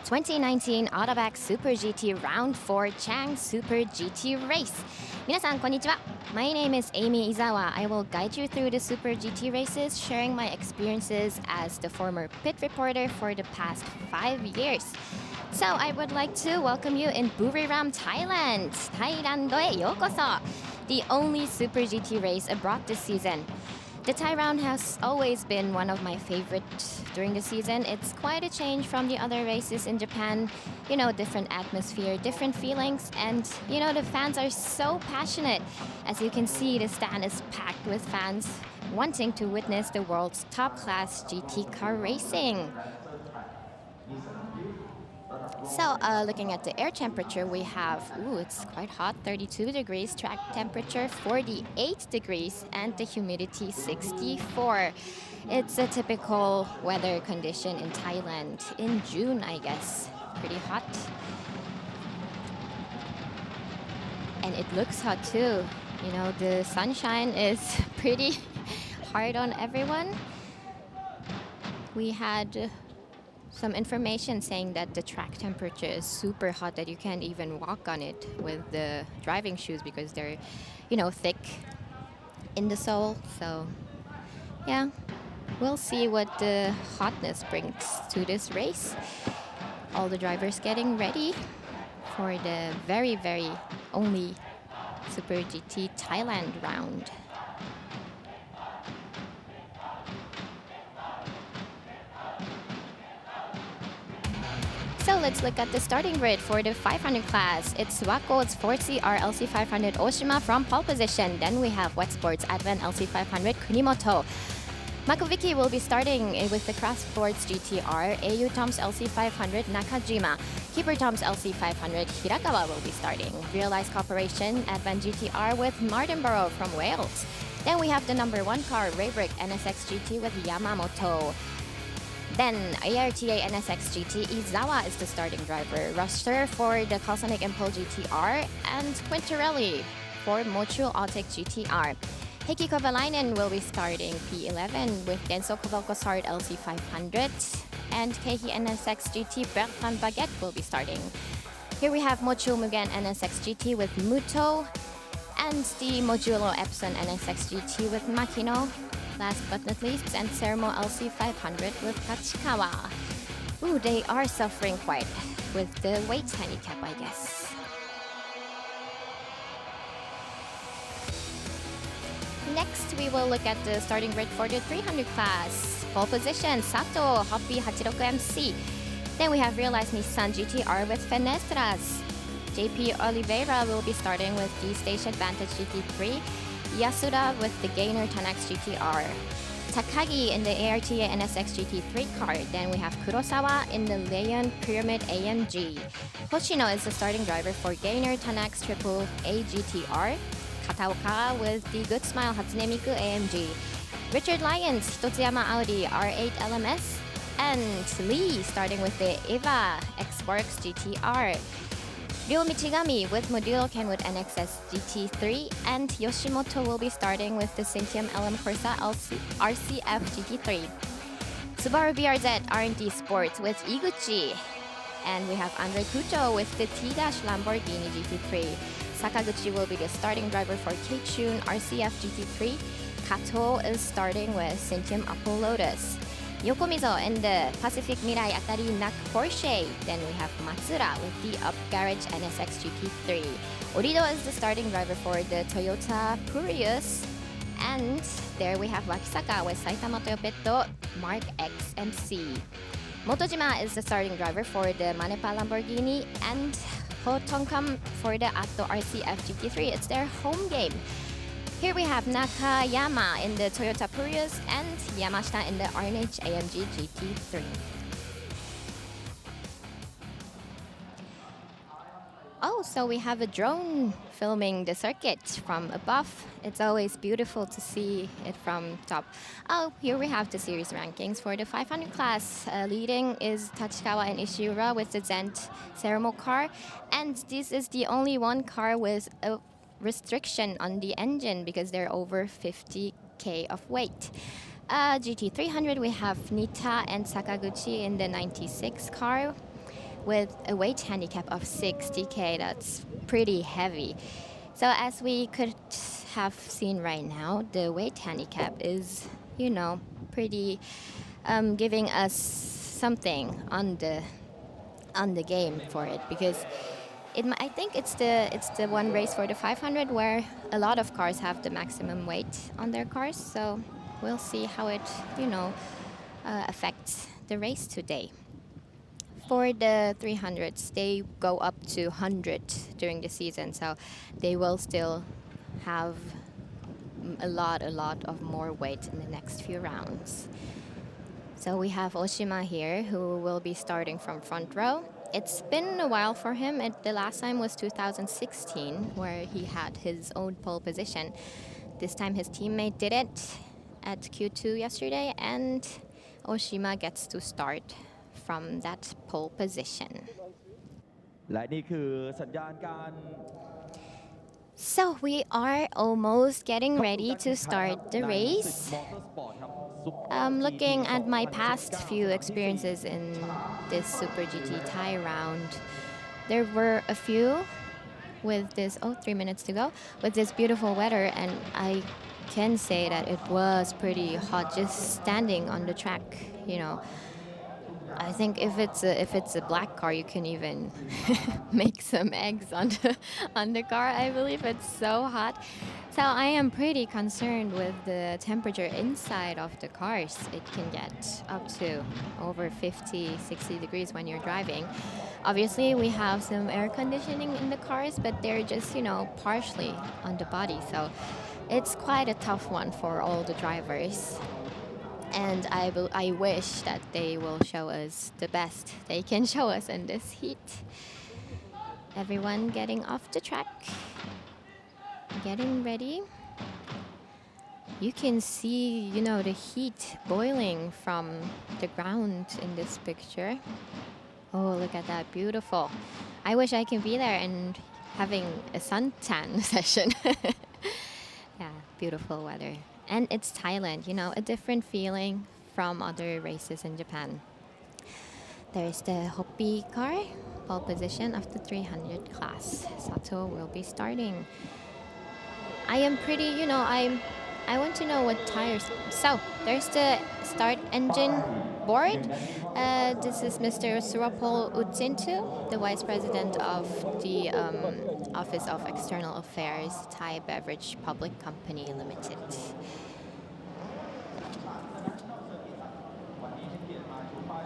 2019 AUTOBACS Super GT Round 4 Chang Super GT Race. 皆さんこんにちは。My name is Amy Izawa. I will guide you through the Super GT races, sharing my experiences as the former pit reporter for the past 5 years. So I would like to welcome you in Buriram, Thailand. タイランドへようこそ. The only Super GT race abroad this season. The Thai round has always been one of my favorites during the season. It's quite a change from the other races in Japan. You know, different atmosphere, different feelings, and you know, the fans are so passionate. As you can see, the stand is packed with fans wanting to witness the world's top-class GT car racing. So looking at the air temperature, we have, it's quite hot, 32 degrees, track temperature 48 degrees, and the humidity 64. It's a typical weather condition in Thailand in June, I guess. Pretty hot. And it looks hot too. You know, the sunshine is pretty hard on everyone. We had some information saying that the track temperature is super hot, that you can't even walk on it with the driving shoes because they're, you know, thick in the sole. So yeah, we'll see what the hotness brings to this race. All the drivers getting ready for the very, very only Super GT Thailand round. So let's look at the starting grid for the 500 class. It's Waco's 4CR LC500 Oshima from pole position. Then we have Wet Sports Advent LC500 Kunimoto. Makovici will be starting with the Craft Sports GTR. AU Tom's LC500 Nakajima. Keeper Tom's LC500 Hirakawa will be starting. Realized Corporation Advent GTR with Martinborough from Wales. Then we have the number 1 car, Raybrick NSX GT with Yamamoto. Then ARTA NSX GT, Izawa is the starting driver. Ruster for the Calsonic Impel GTR, and Quintarelli for Motul Autic GTR. Heikki Kovalainen will be starting P11 with Denso Kovalkosard LC500, and Keihi NSX GT Bertrand Baguette will be starting. Here we have Motul Mugen NSX GT with Muto, and the Modulo Epson NSX GT with Makino. Last but not least, and Sermo LC500 with Kachikawa. They are suffering quite with the weight handicap, I guess. Next, we will look at the starting grid for the 300 class. Pole position, Sato, Hoppy 86MC. Then we have Realized Nissan GTR with Fenestras. JP Oliveira will be starting with the Station Vantage GT3. Yasuda with the Gainer Tanax GTR. Takagi in the ARTA NSX GT3 car. Then we have Kurosawa in the Leon Pyramid AMG. Hoshino is the starting driver for Gainer Tanax Triple A GTR. Kataoka with the Good Smile Hatsune Miku AMG. Richard Lyons, Hitotsuyama Audi R8 LMS. And Lee starting with the Eva X-Works GTR. Ryo Michigami with Modulo Kenwood NXS GT3, and Yoshimoto will be starting with the Cintium LM Corsa RCF GT3. Subaru BRZ R&D Sports with Iguchi, and we have Andre Kucho with the T-Lamborghini GT3. Sakaguchi will be the starting driver for Keichun RCF GT3. Kato is starting with Cintium Apple Lotus. Yokomizo in the Pacific Mirai Atari NAC Porsche. Then we have Matsura with the Up Garage NSX GT3. Orido is the starting driver for the Toyota Prius. And there we have Wakisaka with Saitama Toyopetto Mark X MC. Motojima is the starting driver for the Manepa Lamborghini, and Hotonkam for the Atto RCF GT3. It's their home game. Here we have Nakayama in the Toyota Prius and Yamashita in the RNH AMG GT3. So we have a drone filming the circuit from above. It's always beautiful to see it from top. Here we have the series rankings for the 500 class. Leading is Tachikawa and Ishiura with the Zent Ceramo car. And this is the only one car with a restriction on the engine because they're over 50k of weight. GT300, we have Nita and Sakaguchi in the 96 car. with a weight handicap of 60K. That's pretty heavy. So as we could have seen right now, the weight handicap is, pretty giving us something on the game for it, because I think it's the one race for the 500 where a lot of cars have the maximum weight on their cars. So we'll see how it affects the race today. For the 300s, they go up to 100 during the season, so they will still have a lot of more weight in the next few rounds. So we have Oshima here, who will be starting from front row. It's been a while for him. The last time was 2016, where he had his own pole position. This time his teammate did it at Q2 yesterday, and Oshima gets to start from that pole position. และนี่คือสัญญาณการ So we are almost getting ready to start the race. Looking at my past few experiences in this Super GT Thai round, there were a few with this, 3 minutes to go, with this beautiful weather, and I can say that it was pretty hot just standing on the track, I think if it's a black car, you can even make some eggs on the car. I believe it's so hot. So I am pretty concerned with the temperature inside of the cars. It can get up to over 50, 60 degrees when you're driving. Obviously, we have some air conditioning in the cars, but they're just, partially on the body. So it's quite a tough one for all the drivers. And I wish that they will show us the best they can show us in this heat. Everyone getting off the track, getting ready. You can see, the heat boiling from the ground in this picture. Oh, look at that, beautiful. I wish I can be there and having a suntan session. Yeah, beautiful weather. And it's Thailand, a different feeling from other races in Japan. There's the Hoppy car, pole position of the 300 class. Sato will be starting. I am pretty, I want to know what tires. So there's the start engine board. This is Mr. Surapol Utsintu, the Vice President of the Office of External Affairs, Thai Beverage Public Company Limited.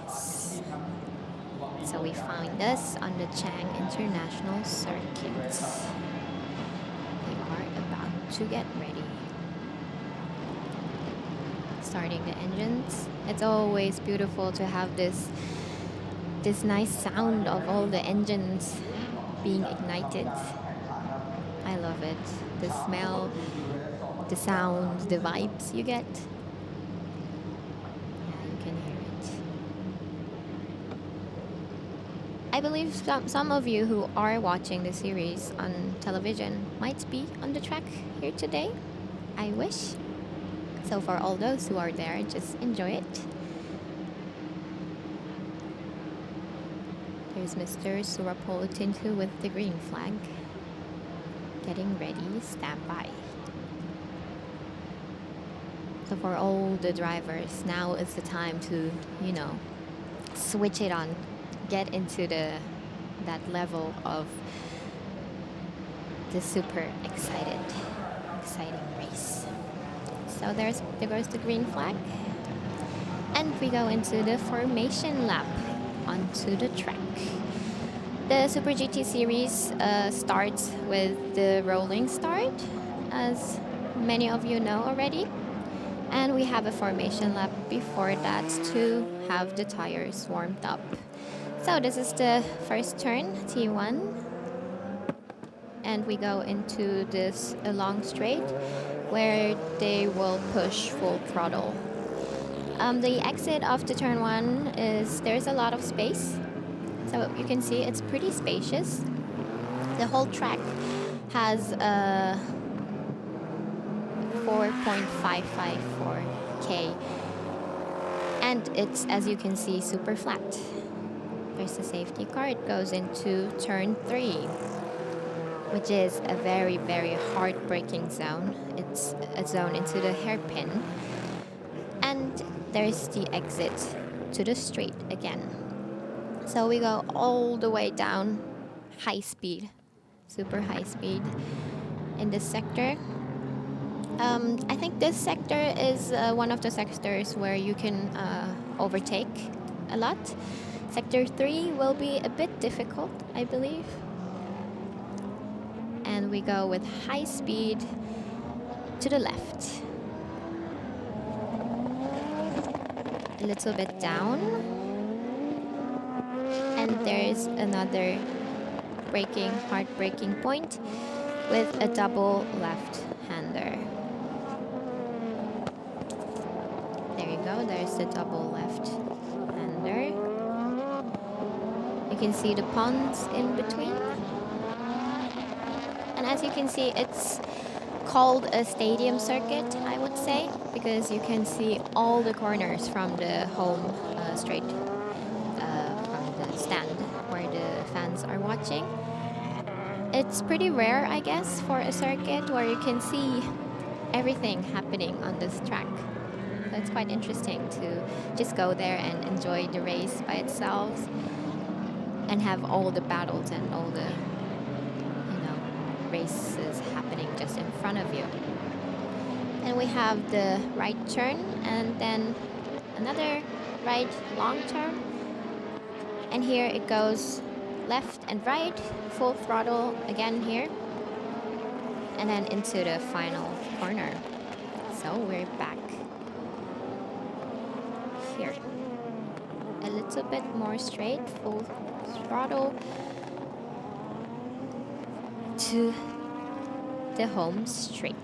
Yes. So we find us on the Chang International Circuit. We are about to get ready. Starting the engines. It's always beautiful to have this nice sound of all the engines being ignited. I love it. The smell, the sound, the vibes you get. Yeah, you can hear it. I believe some of you who are watching the series on television might be on the track here today. I wish. So for all those who are there, just enjoy it. There's Mr. Surapol Tintu with the green flag. Getting ready, stand by. So for all the drivers, now is the time to, switch it on. Get into that level of the super exciting race. So there goes the green flag. And we go into the formation lap onto the track. The Super GT series starts with the rolling start, as many of you know already. And we have a formation lap before that to have the tires warmed up. So this is the first turn, T1. And we go into this long straight where they will push full throttle. The exit of the turn 1 is, there's a lot of space. So you can see it's pretty spacious. The whole track has 4.554K. And it's, as you can see, super flat. There's a safety car. It goes into turn 3, which is a very, very heartbreaking zone. It's a zone into the hairpin. And there's the exit to the street again. So we go all the way down, high speed, super high speed in this sector. I think this sector is one of the sectors where you can overtake a lot. Sector 3 will be a bit difficult, I believe. And we go with high speed to the left. A little bit down. And there's another heartbreaking point with a double left-hander. There you go, there's the double left-hander. You can see the ponds in between. And as you can see, it's called a stadium circuit, I would say, because you can see all the corners from the home straight from the stand where the fans are watching. It's pretty rare, I guess, for a circuit where you can see everything happening on this track. So it's quite interesting to just go there and enjoy the race by itself and have all the battles and all the races happening just in front of you. And we have the right turn and then another right long turn. And here it goes left and right, full throttle again here. And then into the final corner. So we're back here. A little bit more straight, full throttle to the home straight.